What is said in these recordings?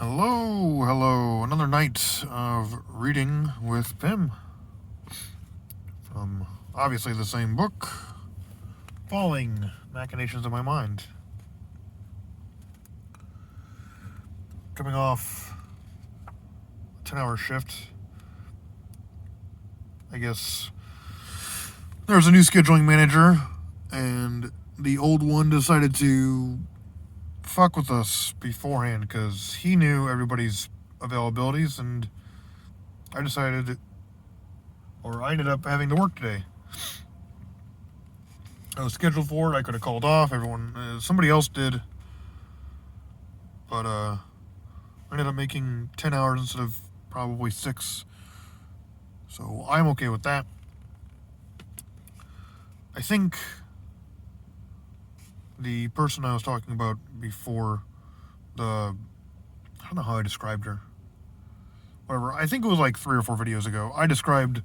Hello. Another night of reading with P.i.M. from obviously the same book, Falling Machinations of My Mind. Coming off a 10-hour shift. I guess there's a new scheduling manager, and the old one decided to fuck with us beforehand because he knew everybody's availabilities, and I ended up having to work today. I was scheduled for it. I could have called off. Somebody else did, but I ended up making 10 hours instead of probably 6. So I'm okay with that. I think the person I was talking about before, I don't know how I described her. Whatever. I think it was like 3 or 4 videos ago. I described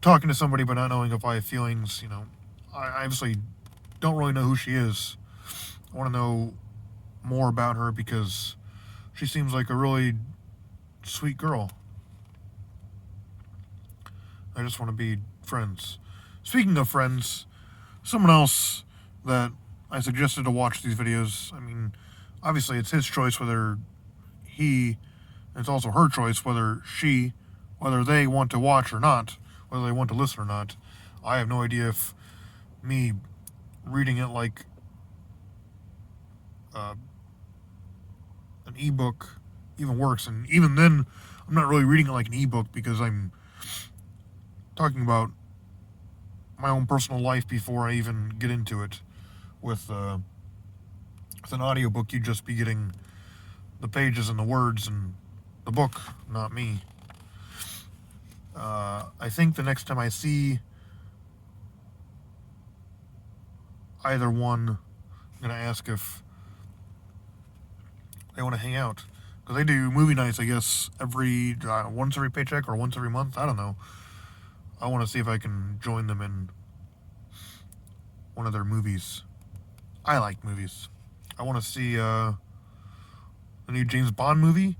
talking to somebody but not knowing if I have feelings. I obviously don't really know who she is. I want to know more about her because she seems like a really sweet girl. I just want to be friends. Speaking of friends, someone else that I suggested to watch these videos, obviously it's his choice whether it's also her choice whether they want to watch or not, whether they want to listen or not. I have no idea if me reading it like an ebook even works, and even then I'm not really reading it like an ebook because I'm talking about my own personal life before I even get into it. With an audiobook, you'd just be getting the pages and the words and the book, not me. I think the next time I see either one, I'm going to ask if they want to hang out. Because they do movie nights, I guess, once every paycheck or once every month. I don't know. I want to see if I can join them in one of their movies. I like movies. I want to see the new James Bond movie.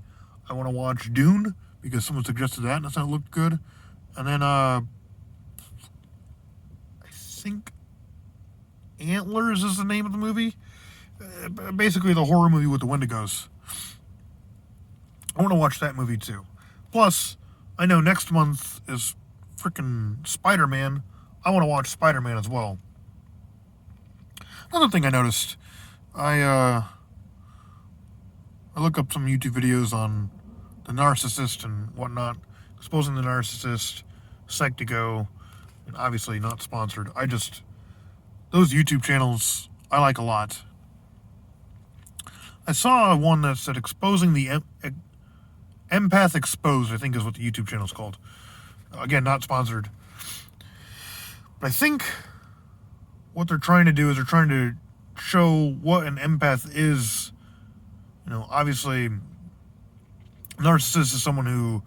I want to watch Dune because someone suggested that and I thought it looked good. And then I think Antlers is the name of the movie. Basically the horror movie with the Wendigos. I want to watch that movie too. Plus, I know next month is freaking Spider-Man. I want to watch Spider-Man as well. Another thing I noticed, I look up some YouTube videos on the narcissist and whatnot, exposing the narcissist, Psych2Go, and obviously not sponsored. Those YouTube channels I like a lot. I saw one that said exposing the empath exposed, I think is what the YouTube channel is called. Again, not sponsored. But I think what they're trying to do is they're trying to show what an empath is. Obviously, narcissist is someone who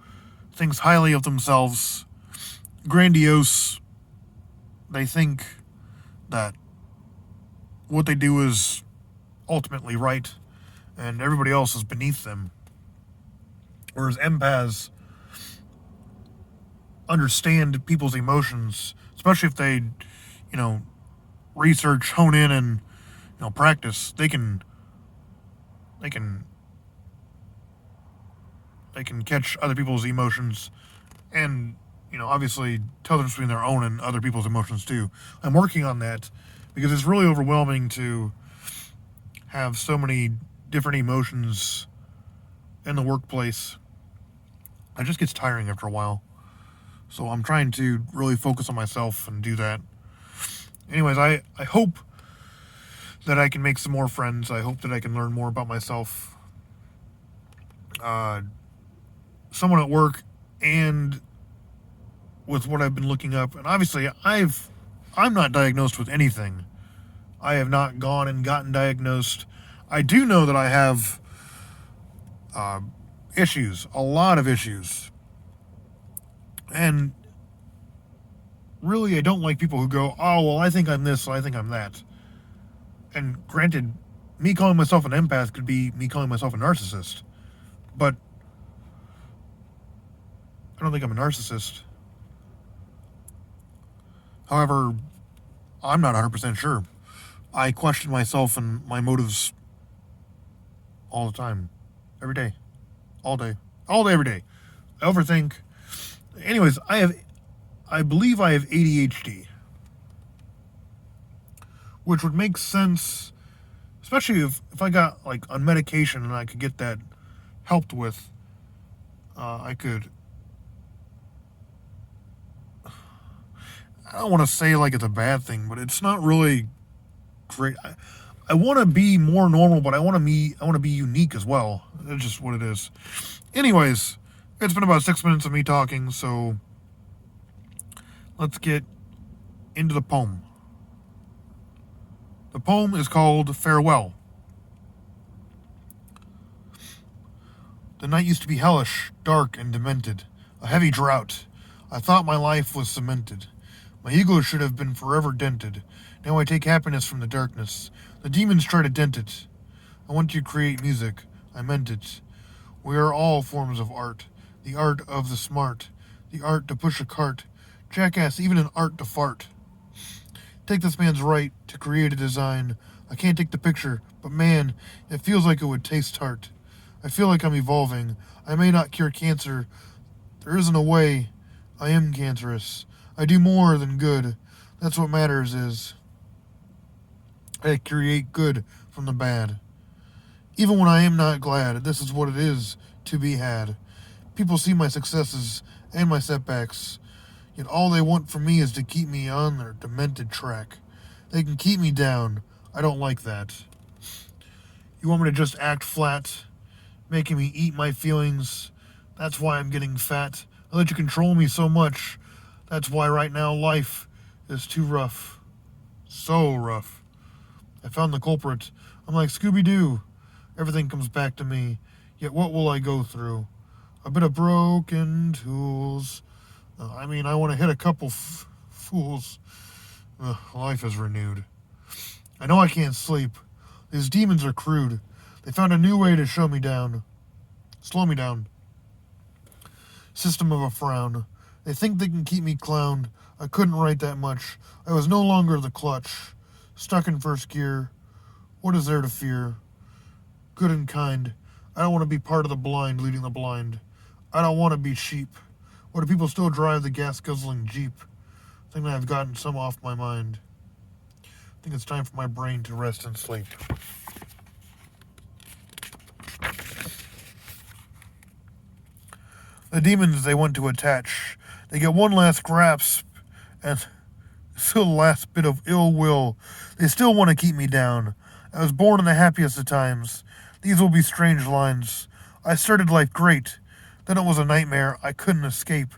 thinks highly of themselves, grandiose. They think that what they do is ultimately right, and everybody else is beneath them. Whereas empaths understand people's emotions, especially if they, research, hone in, and practice. They can catch other people's emotions, and obviously tell the difference between their own and other people's emotions too. I'm working on that because it's really overwhelming to have so many different emotions in the workplace. It just gets tiring after a while. So I'm trying to really focus on myself and do that. Anyways, I hope that I can make some more friends. I hope that I can learn more about myself. Someone at work and with what I've been looking up, and obviously I'm not diagnosed with anything. I have not gone and gotten diagnosed. I do know that I have issues, a lot of issues. And really, I don't like people who go, oh, well, I think I'm this, so I think I'm that. And granted, me calling myself an empath could be me calling myself a narcissist. But I don't think I'm a narcissist. However, I'm not 100% sure. I question myself and my motives all the time. Every day. All day. All day, every day. I overthink. Anyways, I believe I have ADHD, which would make sense, especially if I got like on medication and I could get that helped with. I could. I don't want to say like it's a bad thing, but it's not really great. I want to be more normal, but I want to be unique as well. That's just what it is. Anyways, it's been about 6 minutes of me talking, so let's get into the poem. The poem is called Farewell. The night used to be hellish, dark, and demented. A heavy drought. I thought my life was cemented. My ego should have been forever dented. Now I take happiness from the darkness. The demons try to dent it. I want to create music. I meant it. We are all forms of art. The art of the smart. The art to push a cart. Jackass, even an art to fart. Take this man's right to create a design. I can't take the picture, but man, it feels like it would taste tart. I feel like I'm evolving. I may not cure cancer. There isn't a way. I am cancerous. I do more than good. That's what matters is I create good from the bad. Even when I am not glad, this is what it is to be had. People see my successes and my setbacks, yet all they want from me is to keep me on their demented track. They can keep me down. I don't like that. You want me to just act flat, making me eat my feelings? That's why I'm getting fat. I let you control me so much. That's why right now life is too rough. So rough. I found the culprit. I'm like Scooby-Doo. Everything comes back to me. Yet what will I go through? A bit of broken tools. I want to hit a couple fools. Life is renewed. I know I can't sleep. These demons are crude. They found a new way to show me down. Slow me down. System of a frown. They think they can keep me clowned. I couldn't write that much. I was no longer the clutch. Stuck in first gear. What is there to fear? Good and kind. I don't want to be part of the blind leading the blind. I don't want to be sheep. Or do people still drive the gas-guzzling Jeep? I think I've gotten some off my mind. I think it's time for my brain to rest and sleep. The demons they want to attach. They get one last grasp and still the last bit of ill will. They still want to keep me down. I was born in the happiest of times. These will be strange lines. I started life great. Then it was a nightmare I couldn't escape.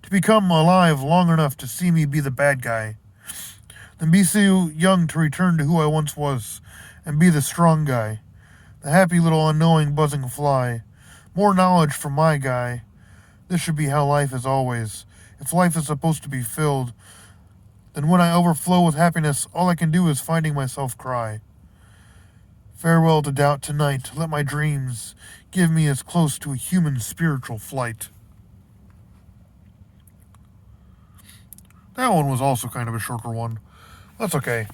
To become alive long enough to see me be the bad guy. Then be so young to return to who I once was and be the strong guy. The happy little unknowing buzzing fly. More knowledge from my guy. This should be how life is always. If life is supposed to be filled, then when I overflow with happiness, all I can do is finding myself cry. Farewell to doubt tonight. Let my dreams give me as close to a human spiritual flight. That one was also kind of a shorter one. That's okay.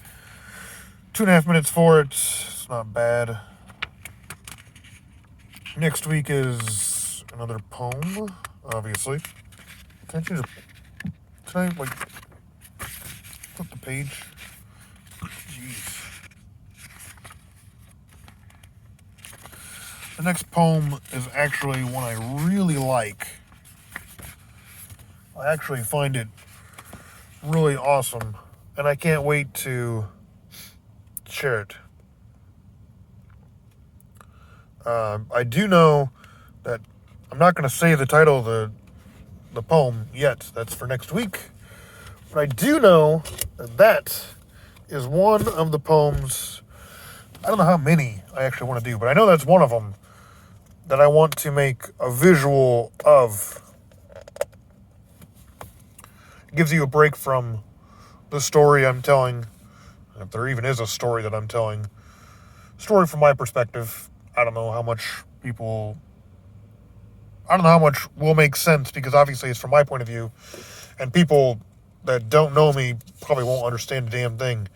2.5 minutes for it. It's not bad. Next week is another poem, obviously. Can I flip the page? Jeez. The next poem is actually one I really like. I actually find it really awesome, and I can't wait to share it. I do know that I'm not going to say the title of the poem yet. That's for next week. But I do know that is one of the poems. I don't know how many I actually want to do, but I know that's one of them that I want to make a visual of. It gives you a break from the story I'm telling, if there even is a story that I'm telling. Story from my perspective. I don't know how much people I don't know how much will make sense because obviously it's from my point of view, and people that don't know me probably won't understand a damn thing.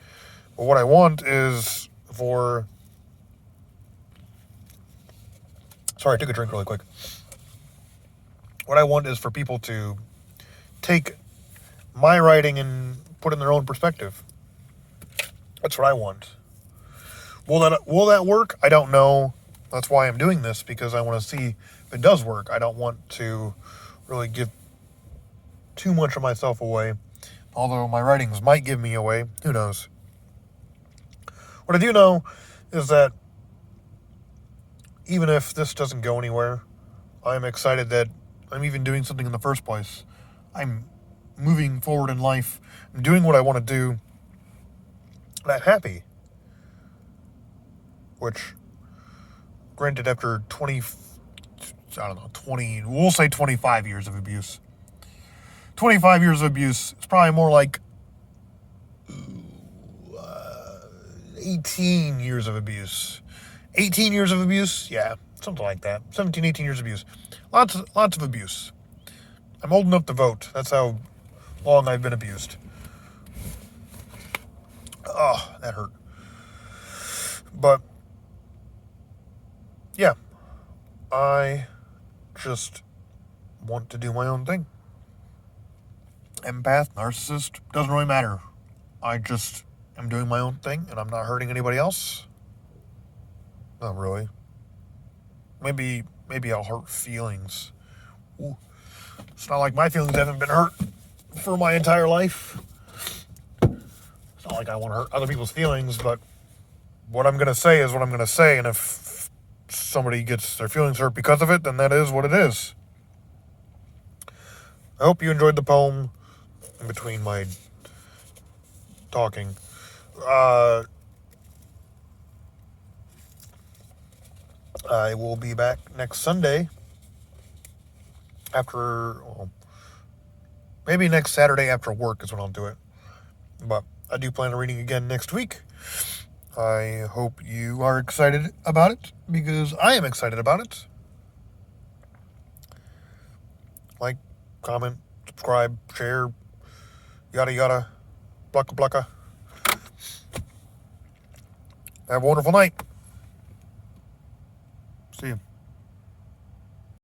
But what I want is for... Sorry, I took a drink really quick. What I want is for people to take my writing and put it in their own perspective. That's what I want. Will that work? I don't know. That's why I'm doing this, because I want to see if it does work. I don't want to really give too much of myself away. Although my writings might give me away. Who knows? What I do know is that even if this doesn't go anywhere, I'm excited that I'm even doing something in the first place. I'm moving forward in life. I'm doing what I want to do. And I'm happy. Which, granted, after 20, we'll say 25 years of abuse. 25 years of abuse, it's probably more like 18 years of abuse. 18 years of abuse? Yeah, something like that. 17, 18 years of abuse. Lots of abuse. I'm old enough to vote. That's how long I've been abused. Oh, that hurt. But, yeah, I just want to do my own thing. Empath, narcissist, doesn't really matter. I just am doing my own thing, and I'm not hurting anybody else. Not really. Maybe I'll hurt feelings. Ooh. It's not like my feelings haven't been hurt for my entire life. It's not like I want to hurt other people's feelings, but what I'm going to say is what I'm going to say, and if somebody gets their feelings hurt because of it, then that is what it is. I hope you enjoyed the poem in between my talking. I will be back next Sunday maybe next Saturday after work is when I'll do it. But I do plan on reading again next week. I hope you are excited about it, because I am excited about it. Like, comment, subscribe, share, yada yada, blucka blucka. Have a wonderful night.